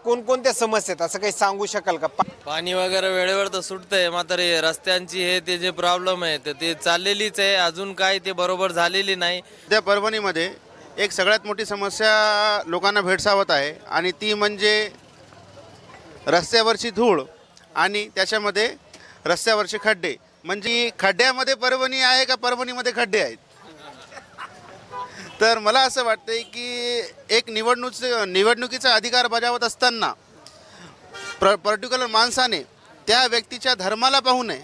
कोणकोणत्या समस्या आहेत असं काही सांगू शकाल का? पाणी वगैरे वेळेवर तर सुटतंय, मात्र हे रस्त्यांची हे ते जे प्रॉब्लेम आहे तर ते चाललेलीच आहे, अजून काय ते बरोबर झालेली नाही. त्या परभणीमध्ये एक सगळ्यात मोठी समस्या लोकांना भेडसावत आहे आणि ती म्हणजे रस्त्यावरची धूळ आणि त्याच्यामध्ये रस्त्यावरचे खड्डे. म्हणजे खड्ड्यामध्ये परभणी आहे का परभणीमध्ये खड्डे आहेत? तर मला असं वाटतंय की एक निवडणुकीचा अधिकार बजावत असताना पर्टिक्युलर माणसाने त्या व्यक्तीच्या धर्माला पाहू नये.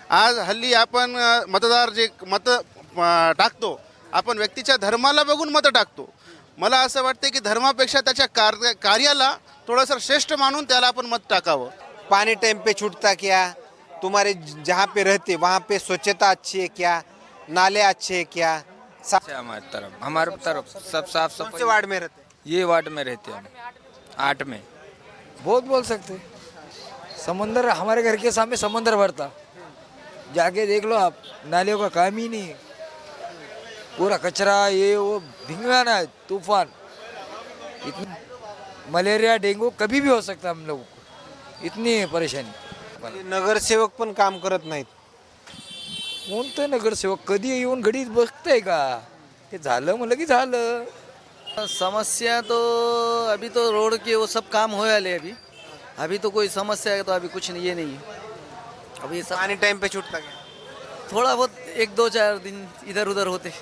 आज हल्ली आपण मतदार जे टाकतो, आपण व्यक्तीच्या धर्माला बघून मतं टाकतो. मला असं वाटतं की धर्मापेक्षा त्याच्या कार्याला थोडंसं श्रेष्ठ मानून त्याला आपण मत टाकावं. पानी टाइम पे छूटता क्या? तुम्हारे जहाँ पे रहते वहाँ पे स्वच्छता अच्छी है क्या? नाले अच्छे है क्या? हमारे तरफ सब साफ कौन से सफाई। वार्ड में रहते? ये वार्ड में रहते हैं हम, 8 में। बहुत बोल सकते। समंदर हमारे घर के सामने समंदर भरता, जाके देख लो आप, नालियों का काम ही नहीं, पूरा कचरा ये वो भिंगाना है, तूफान। इतना मलेरिया डेंगू कभी भी हो सकता है हम लोगों को, इतनी परेशानी। नगरसेवक पण काम करत नाहीत. कोणतं नगरसेवक कधी येऊन घडीत बघतंय का? ते झालं म्हणलं की झालं। समस्या तो अभी तो रोड के वो सब काम हो वाले अभी अभी तो कोई समस्या है तो अभी कुछ नहीं, ये नहीं है अभी सब पानी टाइम पे छूटता क्या? थोड़ा बहुत 1-2-4 दिन इधर उधर होते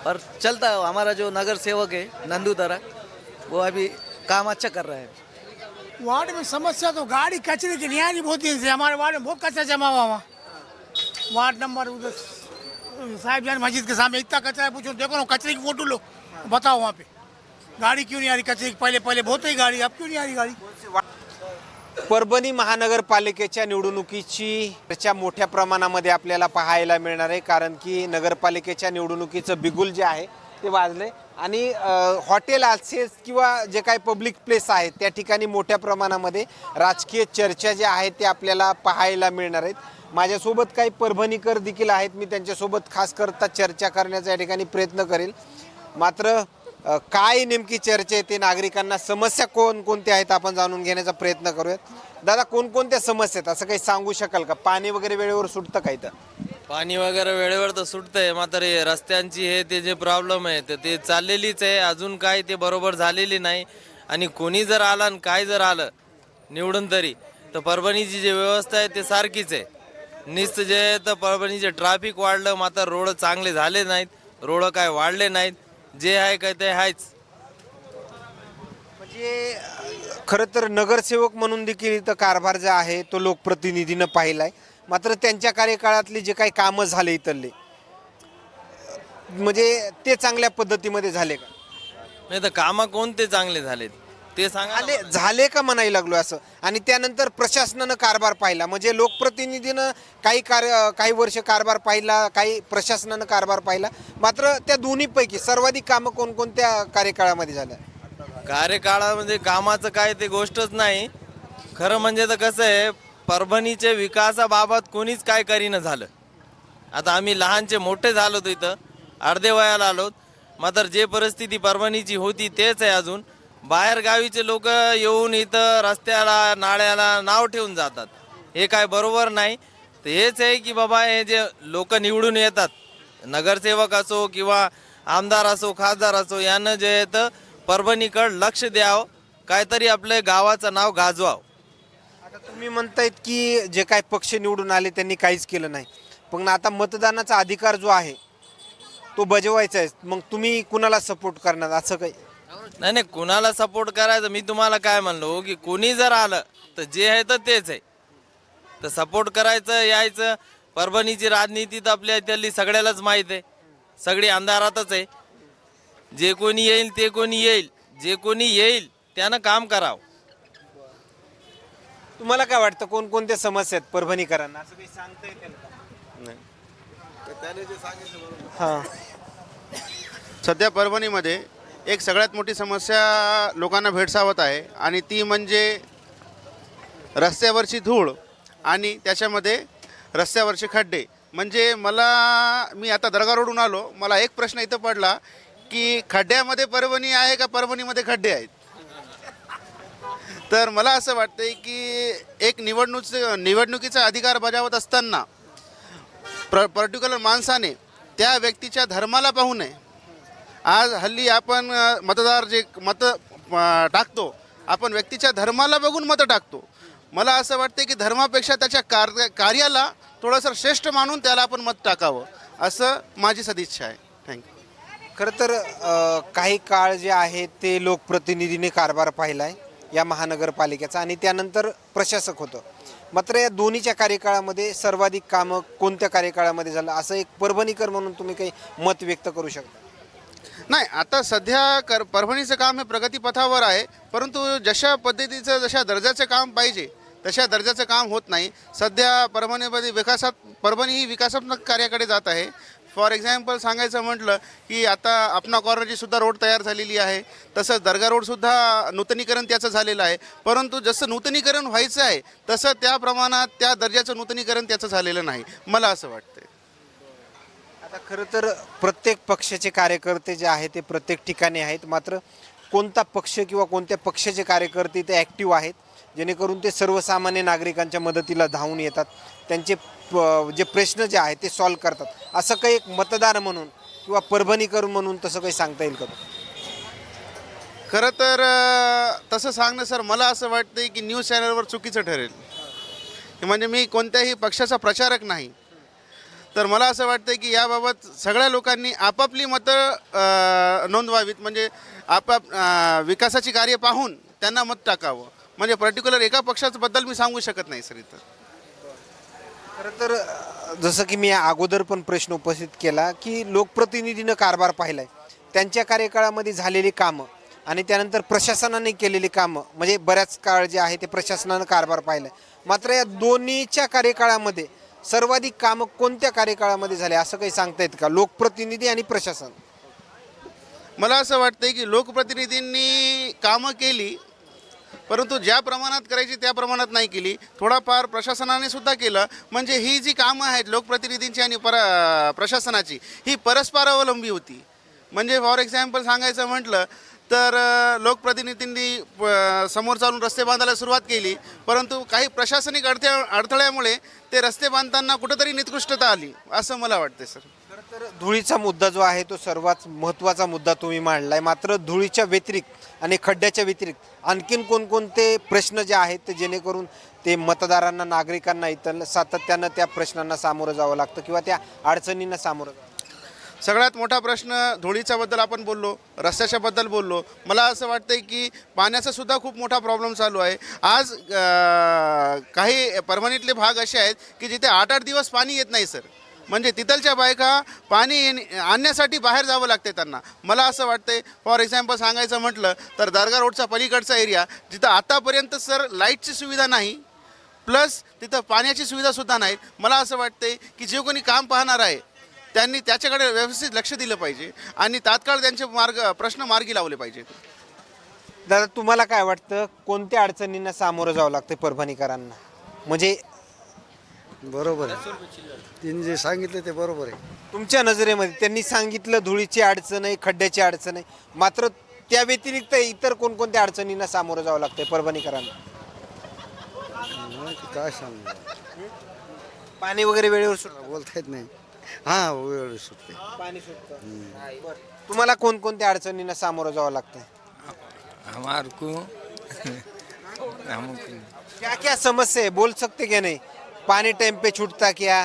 पर चलता है। हमारा जो नगर सेवक है नंदू दरा, वो अभी काम अच्छा कर रहा है। वार्ड में समस्या तो गाड़ी कचरे की नहीं आ रही बहुत दिन से। हमारे वार्ड में बहुत कचरा जमा हुआ वहाँ, वार्ड नंबर उधर साहिब जान मस्जिद के सामने इतना कचरा है, पूछो देखो ना, कचरे की फोटो लो, बताओ वहाँ पे गाड़ी क्यों नहीं आ रही कचरे की? पहले बहुत ही गाड़ी, अब क्यों नहीं आ रही गाड़ी? परभणी महानगरपालिकेच्या निवडणुकीची चर्चा मोठ्या प्रमाणामध्ये आपल्याला पाहायला मिळणार आहे, कारण की नगरपालिकेच्या निवडणुकीचं बिगुल जे आहे ते वाजले आणि हॉटेल असेल किंवा जे काही पब्लिक प्लेस आहेत त्या ठिकाणी मोठ्या प्रमाणामध्ये राजकीय चर्चा ज्या आहेत ते आपल्याला पाहायला मिळणार आहेत. माझ्यासोबत काही परभणीकर देखील आहेत, मी त्यांच्यासोबत खास करता चर्चा करण्याचा या ठिकाणी प्रयत्न करेल. मात्र काय नेमकी चर्चा आहे ते नागरिकांना समस्या कोणत्या आहेत आपण जाणून घेण्याचा प्रयत्न करूयात. दादा, कोणकोणत्या समस्या आहेत असं काही सांगू शकाल का? पाणी वगैरे वेळेवर सुटतं का इथं? पाणी वगैरे वेळेवर तर सुटतंय, मात्र हे रस्त्यांची हे ते जे प्रॉब्लेम आहे तर ते चाललेलीच आहे, अजून काय ते बरोबर झालेली नाही. आणि कोणी जर आलं आणि काय जर आलं निवडून तरी तर परभणीची जी व्यवस्था आहे ते सारखीच आहे. नुसतं जे तर परभणीचे ट्रॅफिक वाढलं, मात्र रोड चांगले झाले नाहीत, रोड काय वाढले नाहीत, जे आहे काय ते आहेच. म्हणजे खरं तर नगरसेवक म्हणून देखील इथं कारभार जो आहे तो लोकप्रतिनिधीनं पाहिलाय, मात्र त्यांच्या कार्यकाळातली जे काही कामं झाले इथले म्हणजे ते चांगल्या पद्धतीमध्ये झाले का? नाही तर कामं कोणते चांगले झालेत ते सांगा ना. झाले का म्हणायला लागलो असं. आणि त्यानंतर प्रशासनानं कारभार पाहिला, म्हणजे लोकप्रतिनिधीनं काही वर्ष कारभार पाहिला, काही प्रशासनानं कारभार पाहिला, मात्र त्या दोन्हीपैकी सर्वाधिक कामं कोणकोणत्या कार्यकाळामध्ये झाल्या? कार्यकाळामध्ये कामाचं काय ते गोष्टच नाही. खरं म्हणजे तर कसं आहे, परभणीच्या विकासाबाबत कोणीच काय करीनं झालं. आता आम्ही लहानचे मोठे झालो तो इथं अर्धे वयाला आलोत, मात्र जे परिस्थिती परभणीची होती तेच आहे अजून. बाहेर गावीचे लोक येऊन इथं रस्त्याला नाळ्याला नाव ठेवून जातात, हे काय बरोबर नाही. तर हेच आहे की बाबा हे जे लोक निवडून येतात, नगरसेवक असो किंवा आमदार असो खासदार असो, यांना जे आहे तर परभणीकडं लक्ष द्यावं, काहीतरी आपल्या गावाचं नाव गाजवावं. आता तुम्ही म्हणतायत की जे काही पक्ष निवडून आले त्यांनी काहीच केलं नाही, पण आता मतदानाचा अधिकार जो आहे तो बजवायचा आहे, मग तुम्ही कुणाला सपोर्ट करणार असं काही? नाही, कुणाला सपोर्ट करायचं, मी तुम्हाला काय म्हणलो की कोणी जर आलं तर जे आहे तर तेच आहे, तर सपोर्ट करायचं यायचं. परभणीची राजनीती तर आपल्या इथली सगळ्यालाच माहीत आहे, सगळी अंधारातच आहे. जे कोणी येईल ते कोणी येईल, जे कोणी येईल त्यानं काम करावं. तुम्हाला काय वाटतं कोणकोणत्या समस्या आहेत परभणीकरांना असं काही सांगता येईल का? हां, सध्या परभणीमध्ये एक सगळ्यात मोठी समस्या लोकांना भेडसावत आहे आणि ती म्हणजे रस्त्यावरची धूळ आणि त्याच्यामध्ये रस्त्यावरचे खड्डे. म्हणजे मी आता दर्गा रोडून आलो, मला एक प्रश्न इथं पडला की खड्ड्यामध्ये परभणी आहे का परभणीमध्ये खड्डे आहेत? तर मला असं वाटतंय की एक निवडणुकीचा अधिकार बजावत असताना पर्टिक्युलर माणसाने त्या व्यक्तीच्या धर्माला पाहू नये. आज हल्ली आपण मतदार जे टाकतो, आपण व्यक्तीच्या धर्माला बघून मतं टाकतो. मला असं वाटतं की धर्मापेक्षा त्याच्या कार्याला थोडंसं श्रेष्ठ मानून त्याला आपण मत टाकावं, असं माझी सदिच्छा आहे. थँक्यू. खरं तर काही काळ जे आहे ते लोकप्रतिनिधीने कारभार पाहिला आहे या महानगरपालिकेचा आणि त्यानंतर प्रशासक होतं. मात्र या दोन्हीच्या कार्यकाळामध्ये सर्वाधिक कामं कोणत्या कार्यकाळामध्ये झालं असं एक परभणीकर म्हणून तुम्ही काही मत व्यक्त करू शकता? नाही, आता सध्या परभणीचं काम हे प्रगतीपथावर आहे, परंतु जशा पद्धतीचं जशा दर्जाचं काम पाहिजे तशा दर्जाचं काम होत नाही. सध्या परभणीमध्ये परभणी ही विकासात्मक कार्याकडे जात आहे. फॉर एक्झाम्पल सांगायचं म्हटलं की आता आपणा कॉर्नरची सुद्धा रोड तयार झालेली आहे, तसंच दर्गा रोडसुद्धा नूतनीकरण त्याचं झालेलं आहे. परंतु जसं नूतनीकरण व्हायचं आहे तसं त्या प्रमाणात त्या दर्जाचं नूतनीकरण त्याचं झालेलं नाही, मला असं वाटतं. आता खरं तर प्रत्येक पक्षाचे कार्यकर्ते जे आहेत ते प्रत्येक ठिकाणी आहेत, मात्र कोणता पक्ष किंवा कोणत्या पक्षाचे कार्यकर्ते ते ॲक्टिव्ह आहेत जेणेकरून ते सर्वसामान्य नागरिकांच्या मदतीला धावून येतात, त्यांचे जे प्रश्न जे आहेत ते सॉल्व करतात, असं काही एक मतदार म्हणून किंवा परभणीकर म्हणून तसं काही सांगता येईल का? खरं तर तसं सांगणं सर, मला असं वाटतं की न्यूज चॅनलवर चुकीचं ठरेल. म्हणजे मी कोणत्याही पक्षाचा प्रचारक नाही, तर मला असं वाटतं की याबाबत सगळ्या लोकांनी आपापली मतं नोंदवावीत. म्हणजे विकासाची कार्य पाहून त्यांना मत टाकावं. म्हणजे पर्टिक्युलर एका पक्षाबद्दल मी सांगू शकत नाही सर इथं. खरं तर जसं की मी अगोदर पण प्रश्न उपस्थित केला की लोकप्रतिनिधीनं कारभार पाहिला आहे, त्यांच्या कार्यकाळामध्ये झालेली कामं आणि त्यानंतर प्रशासनाने केलेली कामं, म्हणजे बऱ्याच काळ जे आहे ते प्रशासनानं कारभार पाहिला आहे. मात्र या दोन्हीच्या कार्यकाळामध्ये सर्वाधिक कामं कोणत्या कार्यकाळामध्ये झाले असं काही सांगता येतं का, लोकप्रतिनिधी आणि प्रशासन? मला असं वाटतं की लोकप्रतिनिधींनी कामं केली, परंतु ज्या प्रमाणात करायची त्या प्रमाणात नाही केली. थोडाफार प्रशासनाने सुद्धा केलं. म्हणजे ही जी कामं आहेत लोकप्रतिनिधींची आणि प्रशासनाची, ही परस्परावलंबी होती. म्हणजे फॉर एक्झाम्पल सांगायचं म्हटलं तर लोकप्रतिनिधींनी समोर चालून रस्ते बांधायला सुरुवात केली, परंतु काही प्रशासनिक अडथळ्यामुळे ते रस्ते बांधताना कुठंतरी निकृष्टता आली, असं मला वाटतं सर. खरं तर धुळीचा मुद्दा जो आहे तो सर्वात महत्त्वाचा मुद्दा तुम्ही मांडला आहे. मात्र धुळीच्या व्यतिरिक्त आणि खड्ड्याच्या व्यतिरिक्त आणखीन कोणकोणते प्रश्न जे आहेत ते जेणेकरून ते मतदारांना, नागरिकांना इतर सातत्यानं त्या प्रश्नांना सामोरं जावं लागतं किंवा त्या अडचणींना सामोरं जावं? सगळ्यात मोठा प्रश्न धुळीच्याबद्दल आपण बोललो, रस्त्याच्याबद्दल बोललो. मला असं वाटतं की पाण्याचा सुद्धा खूप मोठा प्रॉब्लेम चालू आहे. आज काही परभणीतले भाग असे आहेत की जिथे 8-8 दिवस पाणी येत नाही सर. म्हणजे तिथलच्या बायका पाणी आणण्यासाठी बाहेर जावं लागते त्यांना. मला असं वाटतंय फॉर एक्झाम्पल सांगायचं म्हटलं तर दर्गा रोडचा पलीकडचा एरिया, जिथं आतापर्यंत सर लाईटची सुविधा नाही, प्लस तिथं पाण्याची सुविधासुद्धा नाही. मला असं वाटतंय की जे कोणी काम पाहणार आहे त्यांनी त्याच्याकडे व्यवस्थित लक्ष दिलं पाहिजे आणि तात्काळ त्यांचे प्रश्न मार्गी लावले पाहिजेत. दादा, तुम्हाला काय वाटतं कोणत्या अडचणींना सामोरं जावं लागतं परभणीकरांना? म्हणजे बरोबर आहे, त्यांनी जे सांगितलं ते बरोबर आहे. तुमच्या नजरेमध्ये त्यांनी सांगितलं धुळीची अडचण आहे, खड्ड्याची अडचण आहे, मात्र त्या व्यतिरिक्त इतर कोणकोणत्या अडचणींना सामोरं जावं लागतंय परभणीकरांना? काय सांगू, पाणी वगैरे वेळेवर सुटतं? बोलता येत नाही. हां, वेळ सुटते. पाणी सुटतं. तुम्हाला कोणकोणत्या अडचणींना सामोरं जावं लागतंय? हमारे को क्या क्या समस्या है, बोल सकते क्या? नहीं, पानी टाइम पे छूटता क्या?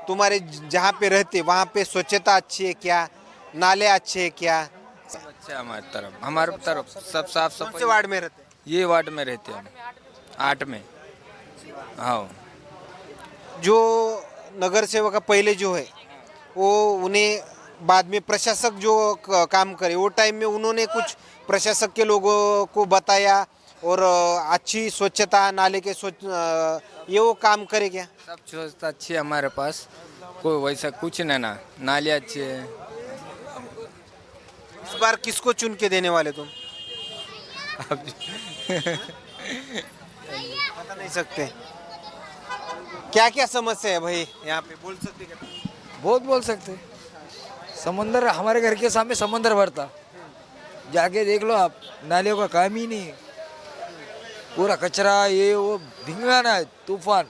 तुम्हारे जहाँ पे रहते वहाँ पे स्वच्छता अच्छी है क्या? नाले अच्छे है क्या? अच्छा हमारे तरफ सब साफ कौन से सफाई। वार्ड में रहते? ये वार्ड में रहते हैं हम, 8 में। हाँ, जो नगर सेवक पहले जो है वो उन्हें बाद में प्रशासक जो काम करे वो टाइम में उन्होंने कुछ प्रशासक के लोगों को बताया और अच्छी स्वच्छता, नाले के ये वो काम करे क्या? सब व्यवस्था अच्छी है हमारे पास, कोई वैसा कुछ नहीं ना, नाले अच्छे हैं। इस बार किसको चुन के देने वाले तुम? बता नहीं सकते। क्या क्या समस्या है भाई यहाँ पे, बोल सकते क्या? बहुत बोल सकते। समंदर, हमारे घर के सामने समंदर भरता, जाके देख लो आप, नालियों का काम ही नहीं है। पूरा कचरा ये वो भिंगाना है तूफान।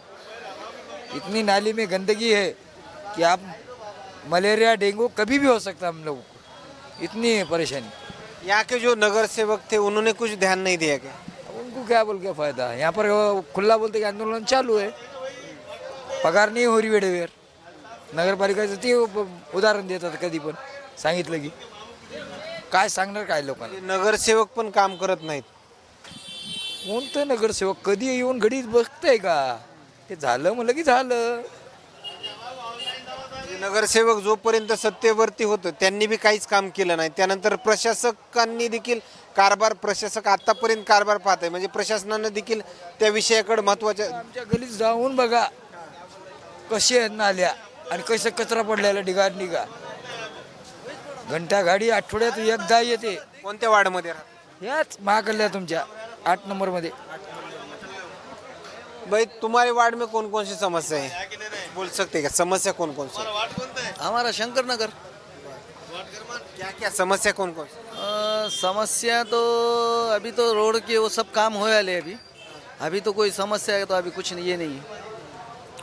इतनी नाली में गंदगी है कि आप मलेरिया डेंगू कभी भी हो सकता है हम लोगों को, इतनी है परेशानी। यहाँ के जो नगर सेवक थे उन्होंने कुछ ध्यान नहीं दिया क्या? अब उनको क्या बोल के फायदा है? यहाँ पर वो खुला बोलते कि आंदोलन चालू है, पगार नाही हो रही वेळेवर. नगरपालिकाचं ते उदाहरण देतात कधी पण सांगितलं की काय सांगणार काय लोकांना. नगरसेवक पण काम करत नाहीत. कोणतं नगरसेवक कधी येऊन घडीत बघतंय का? ते झालं म्हणलं की झालं. नगरसेवक जोपर्यंत सत्तेवरती होतं त्यांनी बी काहीच काम केलं नाही. त्यानंतर प्रशासकांनी देखील कारभार, प्रशासक आतापर्यंत कारभार पाहत आहे, म्हणजे प्रशासनानं देखील त्या विषयाकडे महत्वाच्या. आमच्या गलीत जाऊन बघा कसे आहेत नाल्या आणि कसं कचरा पडलेला ढिगा निघा. घंटा गाडी आठवड्यात एकदा येते. कोणत्या वार्डमध्ये राहतात? याच महाकल्ल्या तुमच्या 8 नंबरमध्ये. भाई तुम्हारे वार्ड में कौन कौन सी समस्या है, बोल सकते क्या? समस्या कौन कौन सी? हमारा शंकर नगर। क्या क्या समस्या कौन कौन सी? समस्या तो अभी तो रोड के वो सब काम हो वाले हैं। अभी तो कोई समस्या है तो अभी कुछ नहीं, ये नहीं है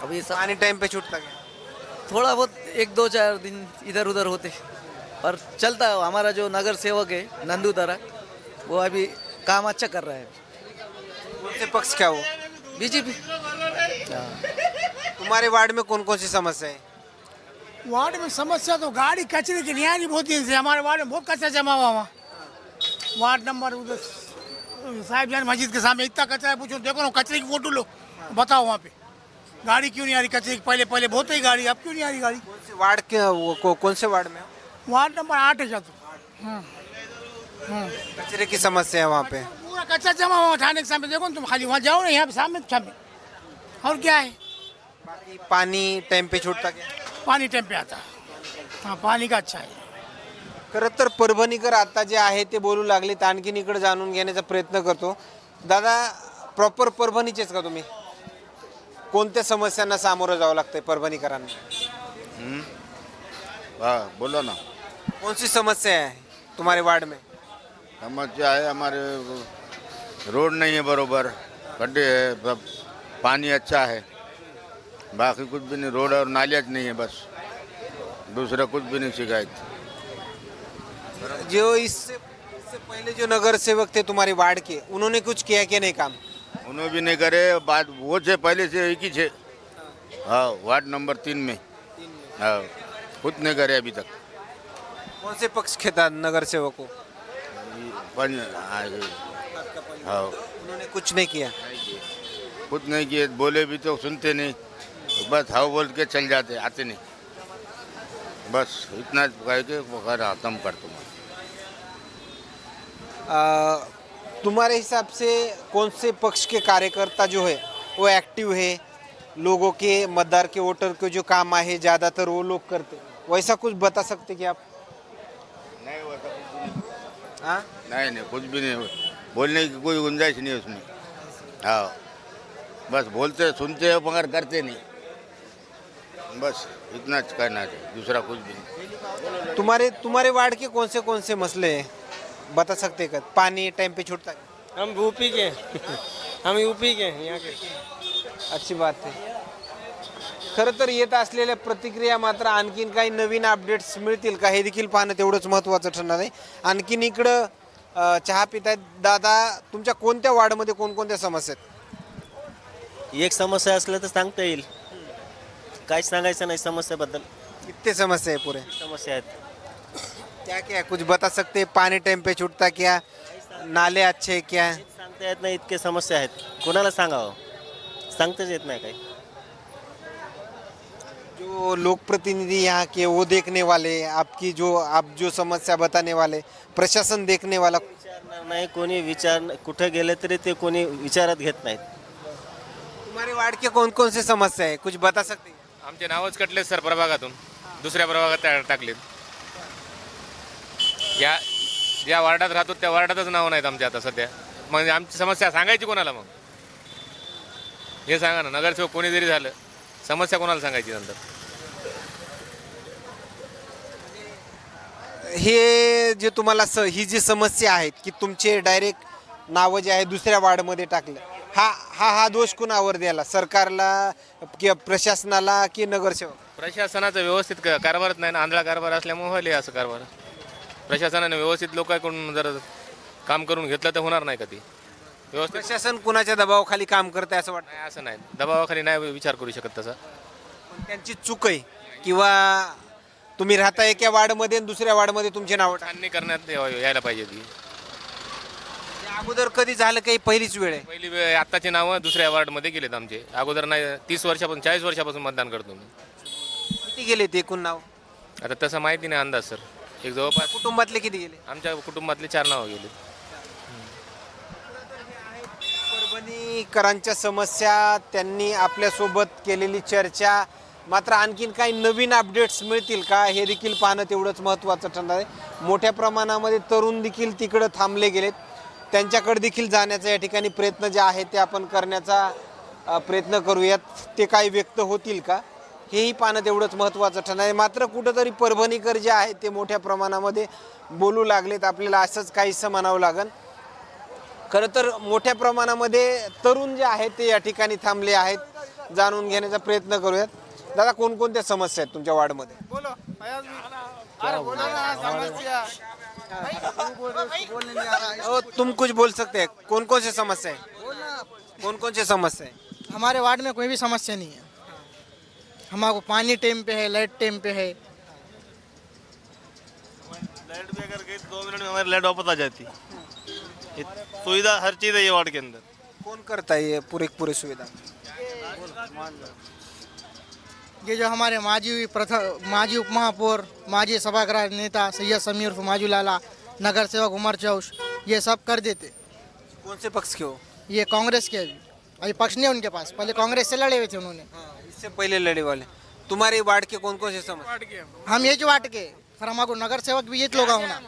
अभी सब। पानी टाइम पे छूटता क्या? थोड़ा बहुत 1-2-4 दिन इधर उधर होते पर चलता है। हमारा जो नगर सेवक है नंदू दरा, वो अभी काम अच्छा कर रहा है। कौन से पक्ष क्या हो? बीजेपी। तुम्हारे वार्ड में कौन कौन सी समस्या है? वार्ड में समस्या तो गाड़ी कचरे की नहीं आ रही बहुत दिन से। हमारे वार्ड में बहुत कचरा जमा हुआ वहाँ। वार्ड नंबर उधर साहिब जान मस्जिद के सामने इतना कचरा है, पूछो देखो ना, कचरे की फोटो लो, बताओ वहाँ पे गाड़ी क्यों नहीं आ रही कचरे की? पहले पहले बहुत ही गाड़ी, अब क्यों नहीं आ रही गाड़ी? कौन से वार्ड के कौन से वार्ड में हो? वार्ड नंबर 8 है क्या तो? कचरे की समस्या है वहाँ पे. पूरा कचरा जमा हुआ थाने के सामने, देखो ना तुम, खाली वहाँ जाओ ना, यहाँ पे सामने और क्या है? बाकी पानी टाइम पे छूटता क्या? पानी टाइम पे आता है। हाँ, पानी का अच्छा है। खरं तर परभणीकर आता जे आहे ते बोलू लागले, तर आणखीन इकडे जाणून घेण्याचा प्रयत्न करतो. दादा प्रॉपर परभणीचेच का तुम्ही? कोणत्या समस्यांना सामोरं जावं लागतंय परभणीकरांना? हाँ बोलो ना। कौन सी समस्या है तुम्हारे वार्ड में? समस्या है हमारे रोड नहीं है बरोबर, गड्ढे है, पानी अच्छा है, बाकी कुछ भी नहीं। रोड और नालियाँ नहीं है, बस दूसरा कुछ भी नहीं शिकायत। जो इससे पहले जो नगर सेवक थे तुम्हारे वार्ड के, उन्होंने कुछ किया क्या नहीं काम? उन्होंने भी नहीं करे, बात वो छे पहले से एक ही छे। हाँ वार्ड नंबर 3 में। हाँ कुछ नहीं करे अभी तक। कौन से पक्ष के था नगर सेवक को? हाँ उन्होंने कुछ नहीं किया. कुछ नहीं किए, बोले भी तो सुनते नहीं, बस हाँ बोल के चल जाते, आते नहीं, बस इतना कह के खत्म कर तुम। तुम्हारे हिसाब से कौन से पक्ष के कार्यकर्ता जो है वो एक्टिव है, लोगों के मतदार के वोटर के जो काम है ज़्यादातर वो लोग करते, वैसा कुछ बता सकते क्या आप? नहीं वैसा कुछ भी नहीं। हाँ नहीं कुछ भी नहीं, बोलने की कोई गुंजाइश नहीं उसमें। हाँ बस बोलते सुनते हो मगर करते नहीं, बस इतना कहना है, दूसरा कुछ भी नहीं। तुम्हारे वार्ड के कौन से मसले हैं बता सकते हैं? पानी टाइम पे छूटता है? हम यूपी के हम यूपी के यहाँ के. अच्छी बात आहे. खरं तर येत असलेल्या प्रतिक्रिया मात्र आणखीन काही नवीन अपडेट्स मिळतील का हे देखील पाहणं तेवढंच महत्त्वाचं ठरणार आहे. आणखीन इकडं चहा पित आहेत. दादा तुमच्या कोणत्या वार्डमध्ये कोणकोणत्या समस्या आहेत? एक समस्या असलं तर सांगता येईल, काहीच सांगायचं नाही समस्याबद्दल. कितने समस्या है पूरे? समस्या आहेत. क्या क्या है? कुछ बता सकते हैं? पानी टाइम पे छूटता क्या? नाले अच्छे हैं क्या? सांगता येत नाही, इतके समस्या आहेत. कोणाला सांगावं, सांगताच येत नाही काही. जो लोक प्रतिनिधि यहाँ के वो देखने वाले, आपकी जो आप जो समस्या बताने वाले, प्रशासन देखने वाला विचारणार नाही कोणी, कुठे गेले तरी ते कोणी विचारात घेत नाहीत. तुम्हारे वार्ड के कौन से समस्या है कुछ बता सकते हैं? आमचे नावच कटले सर प्रभागातून, दुसऱ्या प्रभागात टाकलेत. ज्या वार्डात राहतो त्या वार्डातच नाव नाहीत आमच्या आता सध्या. म्हणजे आमची समस्या सांगायची कोणाला मग? हे सांगा ना, नगरसेवक कोणी जरी झालं, समस्या कोणाला सांगायची नंतर? हे जे तुम्हाला ही जी समस्या आहेत की तुमचे डायरेक्ट नावं जे आहे दुसऱ्या वार्डमध्ये टाकलं, हा दोष कुणावर द्यायला, सरकारला की प्रशासनाला की नगरसेवक? प्रशासनाचा व्यवस्थित कारभारच नाही ना, आंधळा कारभार असल्यामुळे व्हायला असं कारभार. प्रशासनाने व्यवस्थित लोकांकडून जर काम करून घेतलं तर होणार नाही का ती व्यवस्थित. प्रशासन कुणाच्या दबावाखाली काम करते असं वाटतं? नाही असं नाही, दबावाखाली नाही विचार करू शकत तसा. पण त्यांची चूक आहे किंवा तुम्ही राहता एका वार्डमध्ये आणि दुसऱ्या वार्डमध्ये तुमचे नाव छाननी करण्यात यायला पाहिजे ती. अगोदर कधी झालं काही पहिलीच वेळ आहे? पहिली वेळ आत्ताची नावं दुसऱ्या वॉर्डमध्ये गेलेत आमचे. अगोदर नाही, 30 वर्षापासून 40 वर्षापासून मतदान करतो मी. किती गेले ते एकूण नाव? आता तसं माहिती नाही अंदाज सर. एक जवळपास कुटुंबातले किती गेले? आमच्या कुटुंबातले 4 नावं गेले. परभणीकरांच्या समस्या, त्यांनी आपल्यासोबत केलेली चर्चा, मात्र आणखीन काही नवीन अपडेट्स मिळतील का हे देखील पाहणं तेवढंच महत्त्वाचं ठरणार आहे. मोठ्या प्रमाणामध्ये तरुण देखील तिकडं थांबले गेलेत, त्यांच्याकडे देखील जाण्याचा या ठिकाणी प्रयत्न जे आहे ते आपण करण्याचा प्रयत्न करूयात. ते काही व्यक्त होतील का हेही पाहणं तेवढंच महत्त्वाचं ठरणार आहे. मात्र कुठंतरी परभणीकर जे आहेत ते मोठ्या प्रमाणामध्ये बोलू लागलेत, आपल्याला असंच काहीसं म्हणावं लागेल. खरं तर मोठ्या प्रमाणामध्ये तरुण जे आहेत ते या ठिकाणी थांबले आहेत, जाणून घेण्याचा प्रयत्न करूयात. दादा, कोणकोणत्या समस्या आहेत तुमच्या वार्डमध्ये? तुम कुछ बोल सकते हैं? कौन कौन सी समस्या है? कौन कौन सी समस्या है? हमारे वार्ड में कोई भी समस्या नहीं है. हमारे पानी टाइम पे है, लाइट टाइम पे है. लाइट भी अगर गई 2 मिनट में हमारी लाइट वापस आ जाती. सुविधा हर चीज़ है ये वार्ड के अंदर. कौन करता है ये पूरी सुविधा? ये जो हमारे माजी उपमहापौर, माजी सभागृह नेता सैयद समीर उर्फ माजू लाला, नगर सेवक उमर चौश, ये सब कर देते. कौन से पक्ष के हो? ये कांग्रेस के अभी पक्ष नहीं है उनके पास, पहले कांग्रेस से लड़े हुए थे उन्होंने. इससे पहले लड़े वाले. तुम्हारे वार्ड के कौन कौन से समस्या? हम ये जो वाट के फिर हमारे नगर सेवक भी ये लोग होना.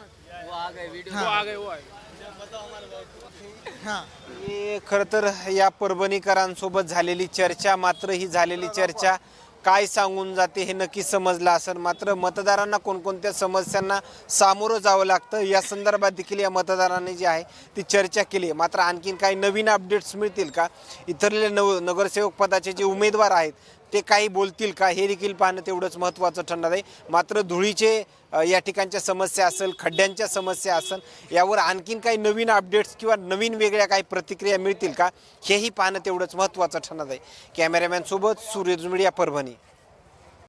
हाँ. हे खरं तर या परभणीकरांसोबत झालेली चर्चा, मात्र ही झालेली चर्चा काय सांगून जाते हे नक्की समजलं असेल. मात्र मतदारांना कोणकोणत्या समस्यांना सामोरं जावं लागतं या संदर्भात देखील या मतदारांनी जी आहे ती चर्चा केली आहे. मात्र आणखीन काही नवीन अपडेट्स मिळतील का, इतरले नगरसेवक पदाचे जे उमेदवार आहेत ते काही बोलतील का हे देखील पाहणं तेवढंच महत्त्वाचं ठरणार आहे. मात्र धुळीचे या ठिकाणच्या समस्या असेल, खड्ड्यांच्या समस्या असेल, यावर आणखीन काही नवीन अपडेट्स किंवा नवीन वेगळ्या काही प्रतिक्रिया मिळतील का हेही पाहणं तेवढंच महत्त्वाचं ठरणार आहे. कॅमेरामॅन सोबत सूर्यज मीडिया, परभणी.